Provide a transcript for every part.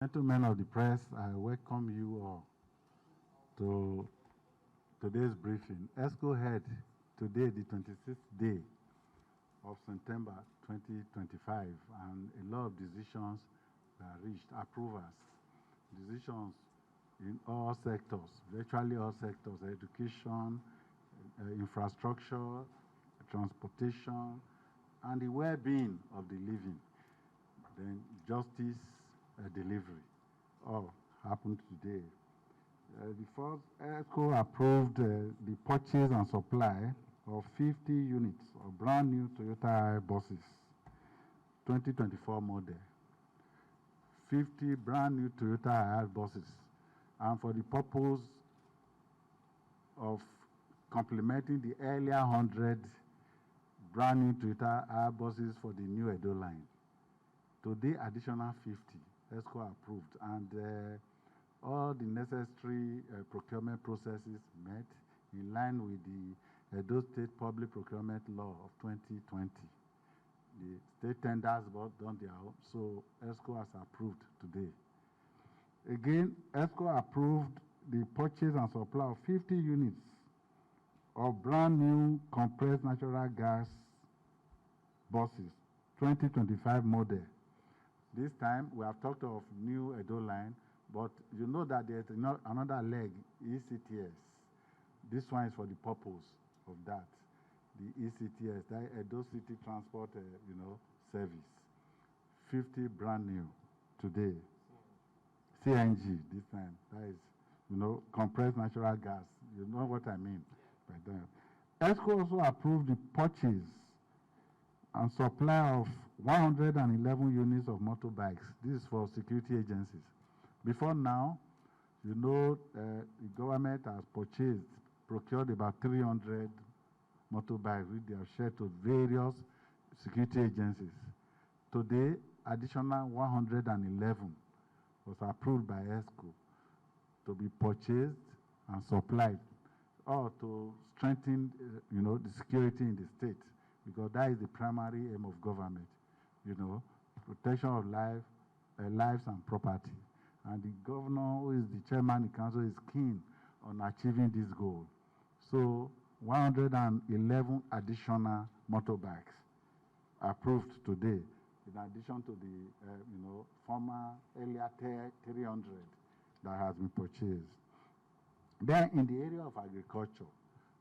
Gentlemen of the press, I welcome you all to today's briefing. EXCO had today the 26th day of September 2025, and a lot of decisions are reached, approvals, decisions in all sectors, virtually all sectors, education, infrastructure, transportation, and the well-being of the living, then justice delivery, all happened today. The first EXCO approved the purchase and supply of 50 units of brand new Toyota buses, 2024 model. 50 brand new Toyota buses, and for the purpose of complementing the earlier 100 brand new Toyota buses for the new Edo Line. Today, additional 50, EXCO approved, and all the necessary procurement processes met in line with the Edo State Public Procurement Law of 2020. The state tenders were done their own, so EXCO has approved today. Again, EXCO approved the purchase and supply of 50 units of brand new compressed natural gas buses, 2025 model. This time, we have talked of new Edo Line, but you know that there's another leg, ECTS. This one is for the purpose of that, the ECTS, that Edo City Transport, Service. 50 brand new today. CNG this time, that is, compressed natural gas. You know what I mean by that. EXCO also approved the purchase and supply of 111 units of motorbikes. This is for security agencies. Before now, the government has procured about 300 motorbikes which they have shared to various security agencies. Today, additional 111 was approved by EXCO to be purchased and supplied, or to strengthen, the security in the state, because that is the primary aim of government, protection of lives and property. And the governor, who is the chairman of the council, is keen on achieving this goal. So 111 additional motorbikes approved today, in addition to the former earlier 300 that has been purchased. Then in the area of agriculture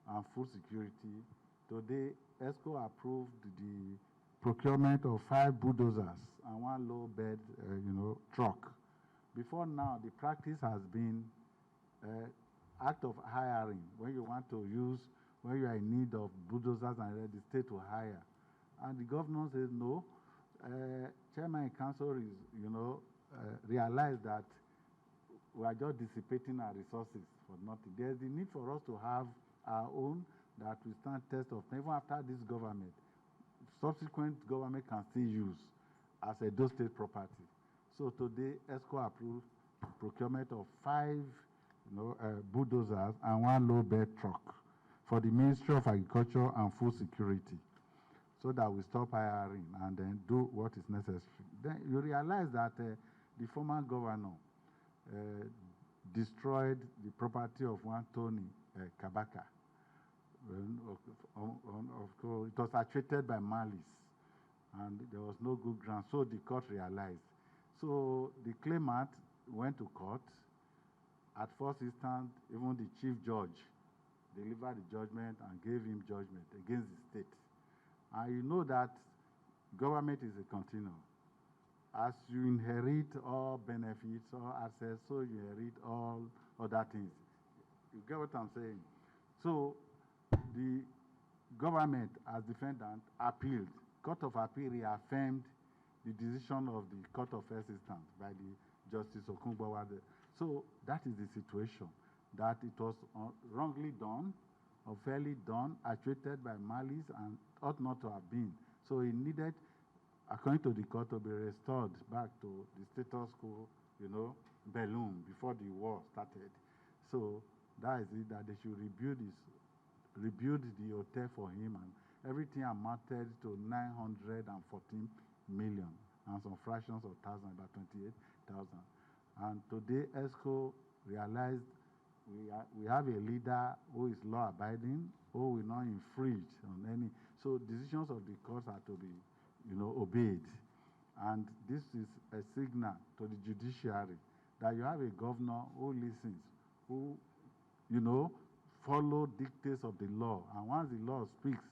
and food security, today EXCO approved the procurement of 5 bulldozers and 1 low bed, truck. Before now, the practice has been act of hiring. When you want to use, when you are in need of bulldozers and the state will hire. And the governor says no. Chairman and council is, realized that we are just dissipating our resources for nothing. There's the need for us to have our own that we stand test of. Even after this government, subsequent government can still use as a Edo State property. So today, EXCO approved procurement of 5 bulldozers and 1 low bed truck for the Ministry of Agriculture and Food Security, so that we stop hiring and then do what is necessary. Then you realize that the former governor destroyed the property of one Tony Kabaka. It was actuated by malice, and there was no good ground, so the court realized. So the claimant went to court. At first instance, even the chief judge delivered the judgment and gave him judgment against the state. And you know that government is a continuum. As you inherit all benefits, all assets, so you inherit all other things. You get what I'm saying? So the government, as defendant, appealed. Court of Appeal reaffirmed the decision of the Court of First Instance by the Justice Okpebholo. So that is the situation, that it was wrongly done, unfairly done, actuated by malice, and ought not to have been. So it needed, according to the court, to be restored back to the status quo, balloon before the war started. So that is it, that they should rebuild the hotel for him, and everything amounted to 914 million and some fractions of thousand, about 28,000. And today, EXCO realized we have a leader who is law-abiding, who will not infringe on any. So decisions of the courts are to be, obeyed. And this is a signal to the judiciary that you have a governor who listens, who, follow dictates of the law. And once the law speaks,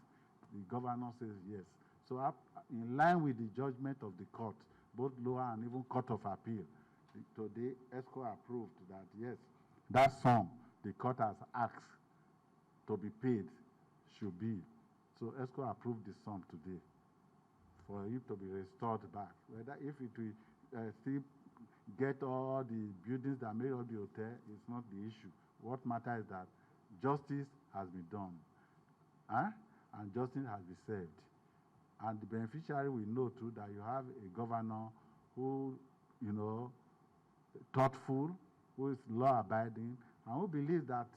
the governor says yes. So in line with the judgment of the court, both lower and even court of appeal, today EXCO approved that yes, that sum the court has asked to be paid should be. So EXCO approved the sum today for it to be restored back. Whether if it will still get all the buildings that made up the hotel is not the issue. What matters is that justice has been done, and justice has been served. And the beneficiary will know too that you have a governor who, thoughtful, who is law-abiding, and who believes that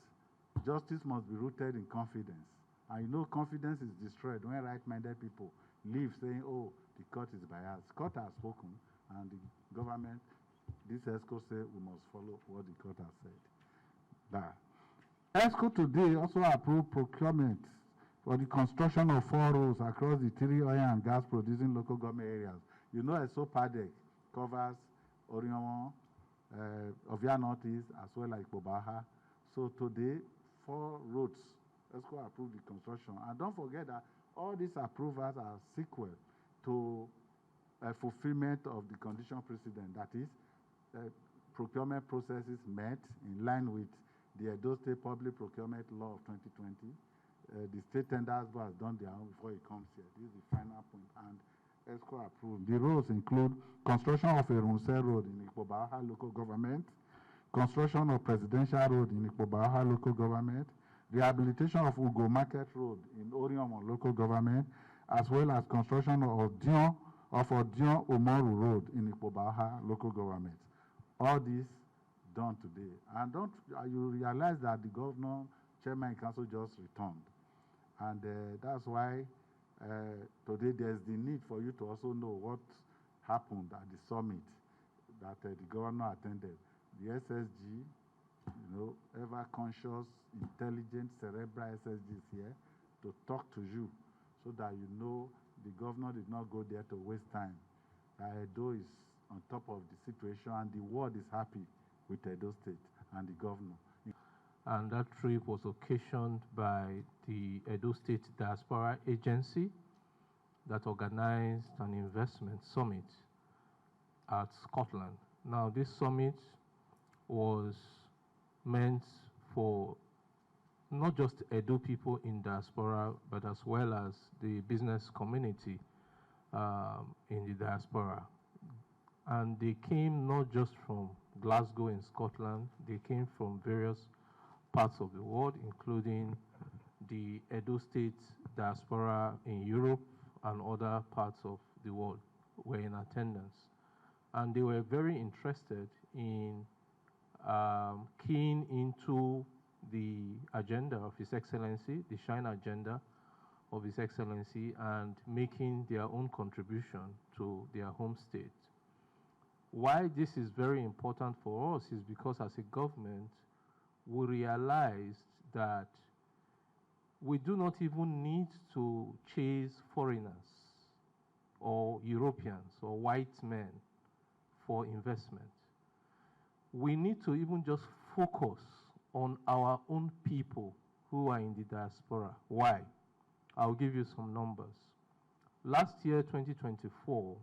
justice must be rooted in confidence. And confidence is destroyed when right-minded people leave saying, oh, the court is biased. The court has spoken, and the government, this EXCO say we must follow what the court has said. EXCO today also approved procurement for the construction of 4 roads across the 3 oil and gas producing local government areas. EXCO PADEC covers Oriomo, Ovia Northeast, as well as Ikpobaha. So today, 4 roads, EXCO approved the construction. And don't forget that all these approvals are sequel to fulfillment of the condition precedent. That is, procurement processes met in line with the Edo State Public Procurement Law of 2020. The state tenders board has done their own before it comes here. This is the final point. And EXCO approved. The roads include construction of a Runse Road in Ikpobaha local government, construction of Presidential Road in Ikpobaha local government, rehabilitation of Ugo Market Road in Oriomo local government, as well as construction of Odion Omoru Road in Ikpobaha local government. All this done today. And you realize that the governor, chairman and council just returned. And that's why today there's the need for you to also know what happened at the summit that the governor attended. The SSG, ever conscious, intelligent, cerebral SSG is here to talk to you so that the governor did not go there to waste time. Edo is on top of the situation and the world is happy with Edo State and the governor. And that trip was occasioned by the Edo State Diaspora Agency that organized an investment summit at Scotland. Now, this summit was meant for not just Edo people in diaspora, but as well as the business community in the diaspora. And they came not just from Glasgow in Scotland, they came from various parts of the world, including the Edo State diaspora in Europe and other parts of the world were in attendance. And they were very interested in keying into the agenda of His Excellency, the Shine agenda of His Excellency, and making their own contribution to their home state. Why this is very important for us is because as a government, we realized that we do not even need to chase foreigners or Europeans or white men for investment. We need to even just focus on our own people who are in the diaspora. Why? I'll give you some numbers. Last year, 2024,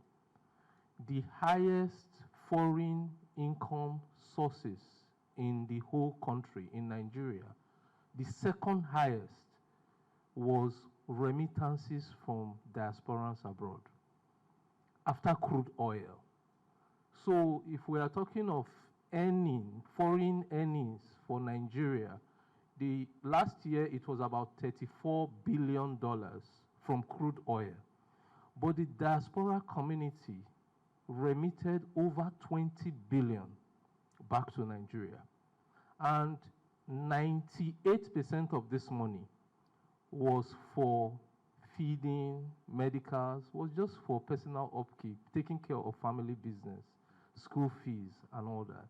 the highest foreign income sources in the whole country, in Nigeria, the second highest was remittances from diasporans abroad, after crude oil. So if we are talking of foreign earnings for Nigeria, last year it was about $34 billion from crude oil. But the diaspora community remitted over 20 billion back to Nigeria. And 98% of this money was for feeding, medicals, was just for personal upkeep, taking care of family business. school fees and all that.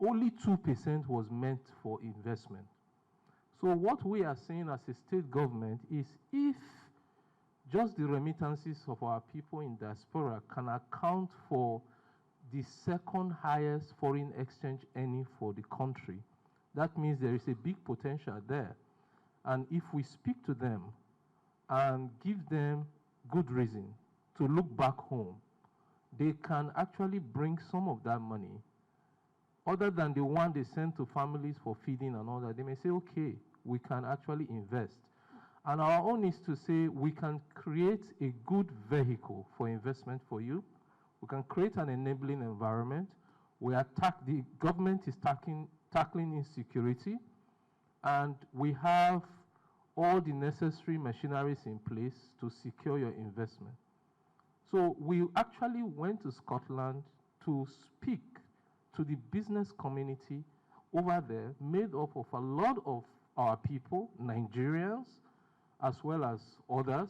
Only 2% was meant for investment. So what we are saying as a state government is, if just the remittances of our people in diaspora can account for the second highest foreign exchange earning for the country, that means there is a big potential there. And if we speak to them and give them good reason to look back home, they can actually bring some of that money, other than the one they send to families for feeding and all that. They may say, okay, we can actually invest. And our own is to say, we can create a good vehicle for investment for you. We can create an enabling environment. The government is tackling insecurity, and we have all the necessary machineries in place to secure your investment. So we actually went to Scotland to speak to the business community over there, made up of a lot of our people, Nigerians, as well as others,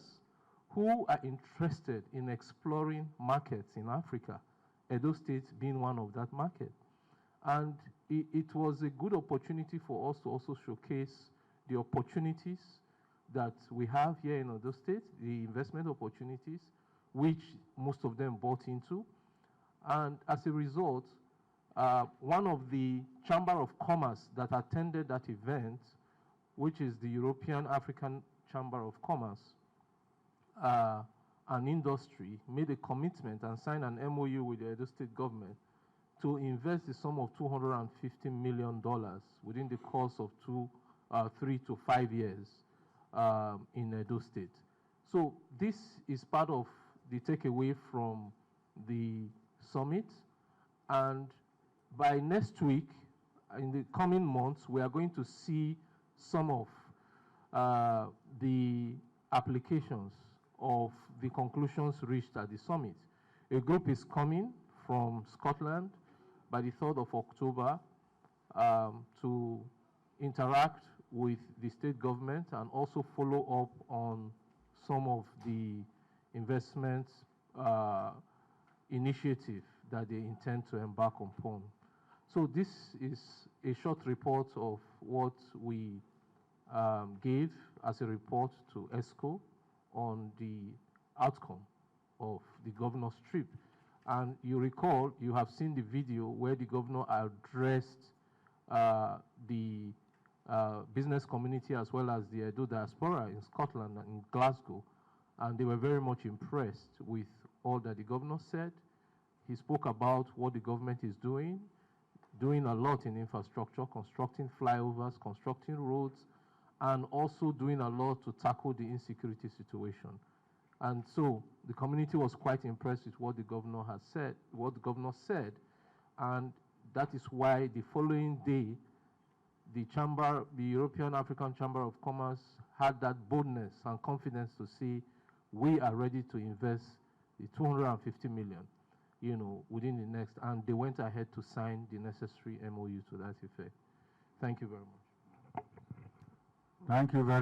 who are interested in exploring markets in Africa, Edo State being one of that market. And it was a good opportunity for us to also showcase the opportunities that we have here in Edo State, the investment opportunities, which most of them bought into. And as a result, one of the Chamber of Commerce that attended that event, which is the European African Chamber of Commerce and Industry, made a commitment and signed an MOU with the Edo State government to invest the sum of $250 million within the course of 3 to 5 years in Edo State. So this is part of the takeaway from the summit. And by next week, in the coming months, we are going to see some of the applications of the conclusions reached at the summit. A group is coming from Scotland by the 3rd of October to interact with the state government and also follow up on some of the investment initiatives that they intend to embark upon. So this is a short report of what we gave as a report to EXCO on the outcome of the governor's trip. And you recall, you have seen the video where the governor addressed the business community as well as the Edo diaspora in Scotland and in Glasgow. And they were very much impressed with all that the governor said. He spoke about what the government is doing a lot in infrastructure, constructing flyovers, constructing roads, and also doing a lot to tackle the insecurity situation. And so the community was quite impressed with what the governor has said, and that is why the following day, the European African Chamber of Commerce had that boldness and confidence to say, we are ready to invest the $250 million, within the next, and they went ahead to sign the necessary MOU to that effect. Thank you very much. Thank you very